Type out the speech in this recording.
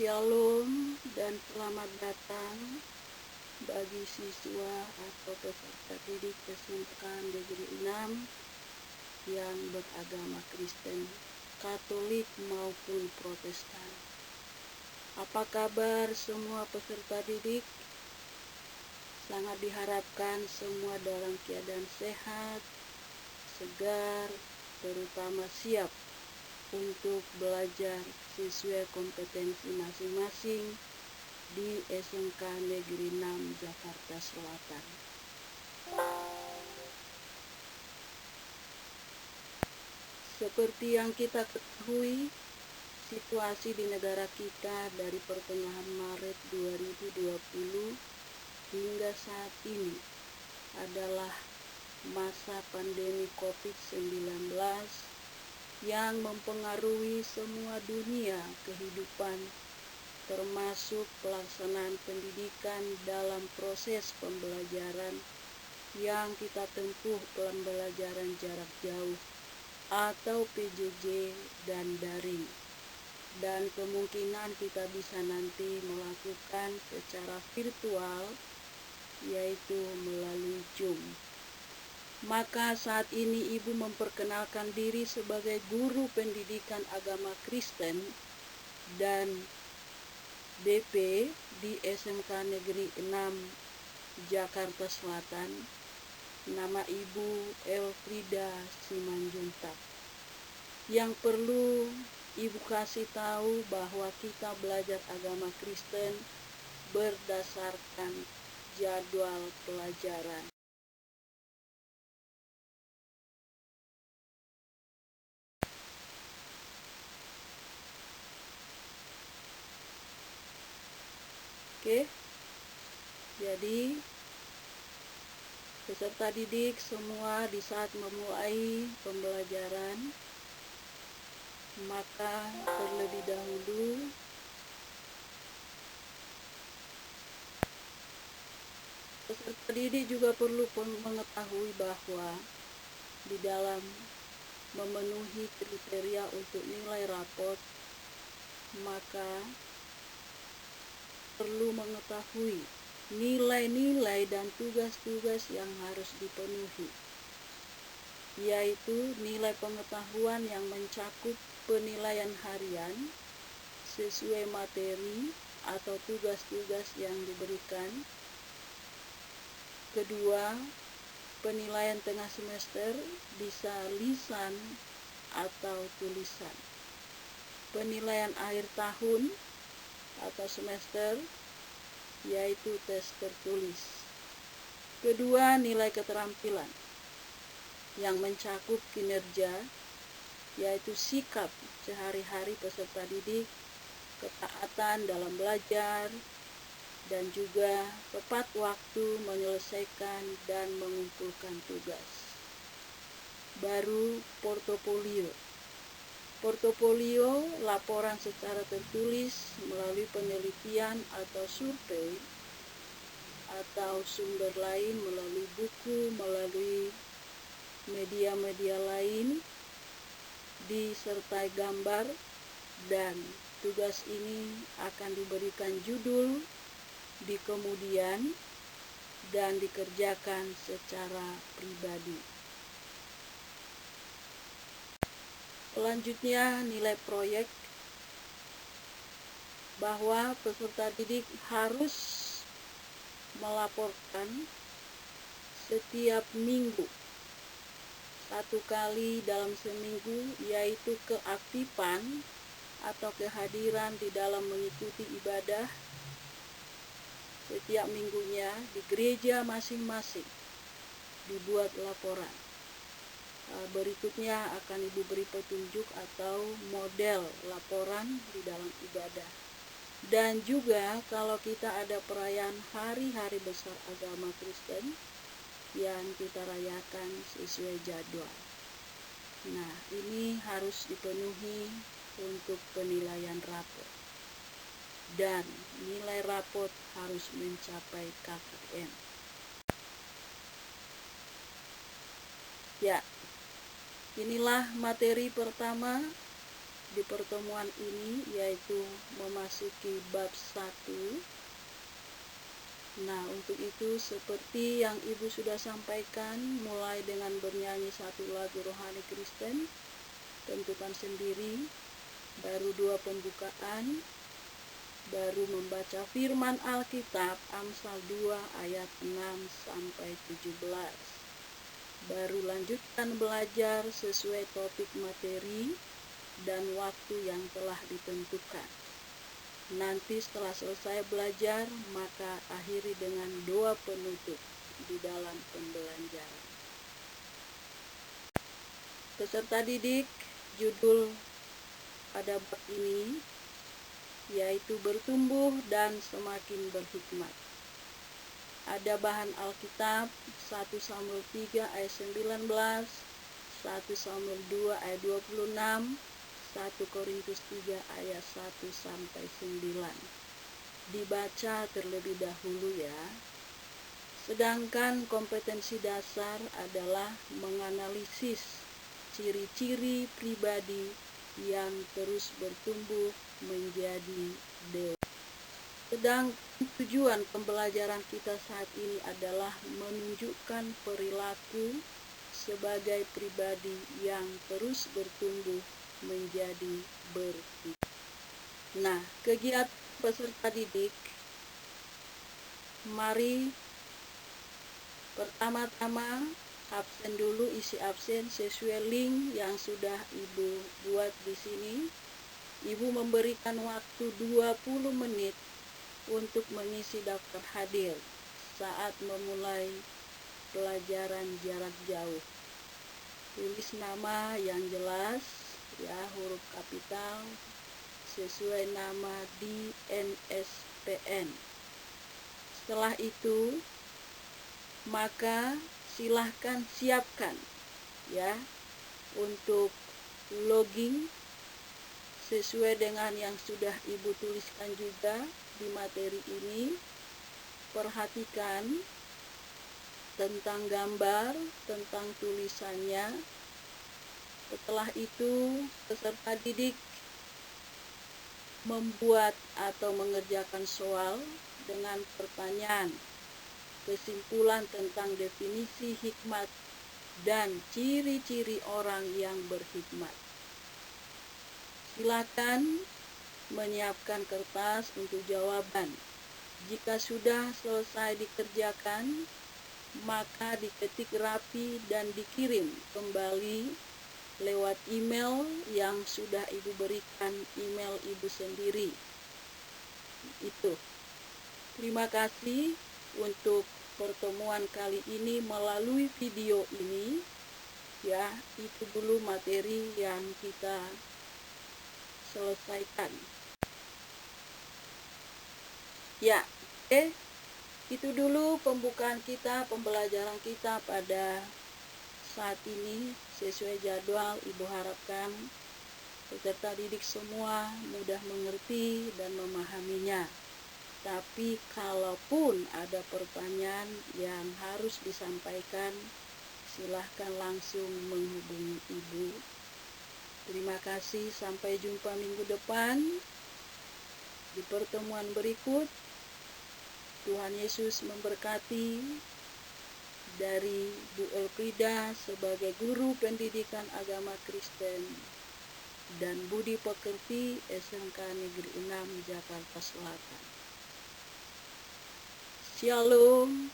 Shalom dan selamat datang bagi siswa atau peserta didik SMK Negeri 6 yang beragama Kristen, Katolik maupun Protestan. Apa kabar semua peserta didik? Sangat diharapkan semua dalam keadaan sehat, segar, terutama siap untuk belajar sesuai kompetensi masing-masing di SMK Negeri 6 Jakarta Selatan. Seperti yang kita ketahui, situasi di negara kita dari pertengahan Maret 2020 hingga saat ini adalah masa pandemi COVID-19 yang mempengaruhi semua dunia kehidupan, termasuk pelaksanaan pendidikan dalam proses pembelajaran yang kita tempuh pembelajaran jarak jauh atau PJJ dan daring. Dan kemungkinan kita bisa nanti melakukan secara virtual, yaitu melalui Zoom. Maka saat ini Ibu memperkenalkan diri sebagai guru pendidikan agama Kristen dan BP di SMK Negeri 6 Jakarta Selatan. Nama Ibu Elfrida Simanjuntak. Yang perlu Ibu kasih tahu bahwa kita belajar agama Kristen berdasarkan jadwal pelajaran. Oke, jadi peserta didik semua di saat memulai pembelajaran, maka terlebih dahulu peserta didik juga perlu mengetahui bahwa di dalam memenuhi kriteria untuk nilai rapot, maka perlu mengetahui nilai-nilai dan tugas-tugas yang harus dipenuhi, yaitu nilai pengetahuan yang mencakup penilaian harian sesuai materi atau tugas-tugas yang diberikan. Kedua, penilaian tengah semester bisa lisan atau tulisan. Penilaian akhir tahun atau semester, yaitu tes tertulis. Kedua, nilai keterampilan yang mencakup kinerja, yaitu sikap sehari-hari peserta didik, ketaatan dalam belajar, dan juga tepat waktu menyelesaikan dan mengumpulkan tugas. Baru portofolio. Portofolio laporan secara tertulis melalui penelitian atau survei atau sumber lain melalui buku, melalui media-media lain, disertai gambar, dan tugas ini akan diberikan judul di kemudian dan dikerjakan secara pribadi. Selanjutnya, nilai proyek, bahwa peserta didik harus melaporkan setiap minggu, 1 kali dalam seminggu, yaitu keaktifan atau kehadiran di dalam mengikuti ibadah setiap minggunya di gereja masing-masing. Dibuat laporan. Berikutnya akan Ibu beri petunjuk atau model laporan di dalam ibadah. Dan juga kalau kita ada perayaan hari-hari besar agama Kristen yang kita rayakan sesuai jadwal. Nah, ini harus dipenuhi untuk penilaian rapot. Dan nilai rapot harus mencapai KKM. Ya, inilah materi pertama di pertemuan ini, yaitu memasuki bab 1. Nah, untuk itu seperti yang Ibu sudah sampaikan, mulai dengan bernyanyi satu lagu rohani Kristen, tentukan sendiri, baru 2 pembukaan, baru membaca firman Alkitab Amsal 2 ayat 6 sampai 17. Baru lanjutkan belajar sesuai topik materi dan waktu yang telah ditentukan. Nanti setelah selesai belajar, maka akhiri dengan doa penutup di dalam pembelajaran. Peserta didik, judul pada bab ini yaitu bertumbuh dan semakin berhikmat. Ada bahan Alkitab 1 Samuel 3 ayat 19, 1 Samuel 2 ayat 26, 1 Korintus 3 ayat 1 sampai 9. Dibaca terlebih dahulu ya. Sedangkan kompetensi dasar adalah menganalisis ciri-ciri pribadi yang terus bertumbuh menjadi dewasa. Sedang tujuan pembelajaran kita saat ini adalah menunjukkan perilaku sebagai pribadi yang terus bertumbuh menjadi berhikmat. Nah, kegiatan peserta didik, mari pertama-tama absen dulu, isi absen sesuai link yang sudah Ibu buat di sini. Ibu memberikan waktu 20 menit untuk mengisi daftar hadir saat memulai pelajaran jarak jauh. Tulis nama yang jelas, ya, huruf kapital sesuai nama di NSPN. Setelah itu, maka silahkan siapkan ya untuk login sesuai dengan yang sudah Ibu tuliskan juga di materi ini. Perhatikan tentang gambar, tentang tulisannya. Setelah itu, peserta didik membuat atau mengerjakan soal dengan pertanyaan, kesimpulan tentang definisi hikmat dan ciri-ciri orang yang berhikmat. Silakan menyiapkan kertas untuk jawaban. Jika sudah selesai dikerjakan, maka diketik rapi dan dikirim kembali lewat email yang sudah Ibu berikan, email Ibu sendiri. Itu. Terima kasih untuk pertemuan kali ini melalui video ini. Ya, itu dulu materi yang kita selesaikan. Ya, itu dulu pembukaan kita, pembelajaran kita pada saat ini sesuai jadwal. Ibu harapkan peserta didik semua mudah mengerti dan memahaminya. Tapi kalaupun ada pertanyaan yang harus disampaikan, silahkan langsung menghubungi Ibu. Terima kasih, sampai jumpa minggu depan di pertemuan berikut. Tuhan Yesus memberkati. Dari Bu Elfrida sebagai guru pendidikan agama Kristen dan Budi Pekerti SMK Negeri 6 Jakarta Selatan. Shalom.